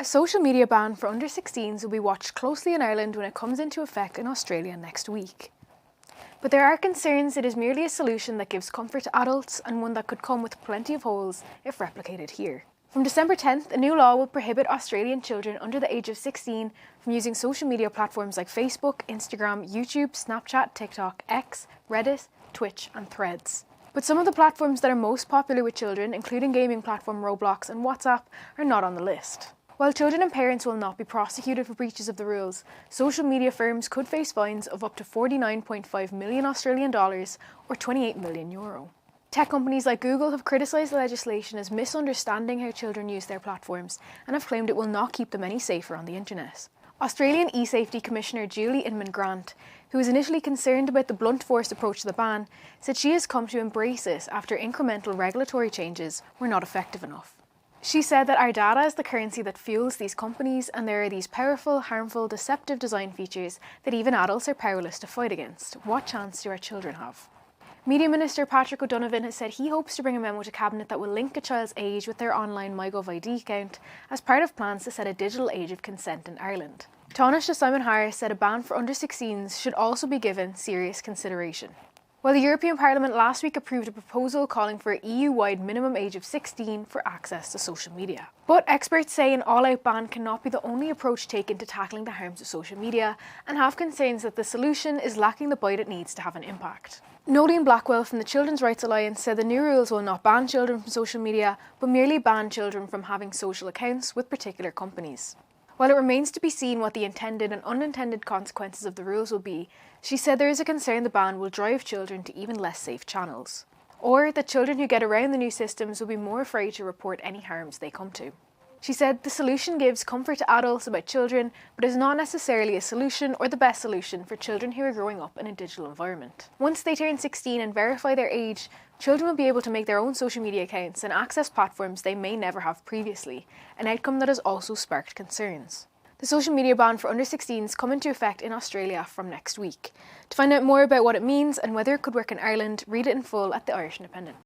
A social media ban for under 16s will be watched closely in Ireland when it comes into effect in Australia next week. But there are concerns it is merely a solution that gives comfort to adults and one that could come with plenty of holes if replicated here. From December 10th, a new law will prohibit Australian children under the age of 16 from using social media platforms like Facebook, Instagram, YouTube, Snapchat, TikTok, X, Reddit, Twitch and Threads. But some of the platforms that are most popular with children, including gaming platform Roblox and WhatsApp, are not on the list. While children and parents will not be prosecuted for breaches of the rules, social media firms could face fines of up to 49.5 million Australian dollars or 28 million euro. Tech companies like Google have criticised the legislation as misunderstanding how children use their platforms and have claimed it will not keep them any safer on the internet. Australian eSafety Commissioner Julie Inman-Grant, who was initially concerned about the blunt force approach to the ban, said she has come to embrace it after incremental regulatory changes were not effective enough. She said that our data is the currency that fuels these companies, and there are these powerful, harmful, deceptive design features that even adults are powerless to fight against. What chance do our children have? Media Minister Patrick O'Donovan has said he hopes to bring a memo to Cabinet that will link a child's age with their online MyGov ID account as part of plans to set a digital age of consent in Ireland. Taoiseach Simon Harris said a ban for under 16s should also be given serious consideration. While the European Parliament last week approved a proposal calling for an EU-wide minimum age of 16 for access to social media. But experts say an all-out ban cannot be the only approach taken to tackling the harms of social media and have concerns that the solution is lacking the bite it needs to have an impact. Nolene Blackwell from the Children's Rights Alliance said the new rules will not ban children from social media, but merely ban children from having social accounts with particular companies. While it remains to be seen what the intended and unintended consequences of the rules will be, she said there is a concern the ban will drive children to even less safe channels, or that children who get around the new systems will be more afraid to report any harms they come to. She said the solution gives comfort to adults about children, but is not necessarily a solution or the best solution for children who are growing up in a digital environment. Once they turn 16 and verify their age, children will be able to make their own social media accounts and access platforms they may never have previously, an outcome that has also sparked concerns. The social media ban for under 16s come into effect in Australia from next week. To find out more about what it means and whether it could work in Ireland, read it in full at the Irish Independent.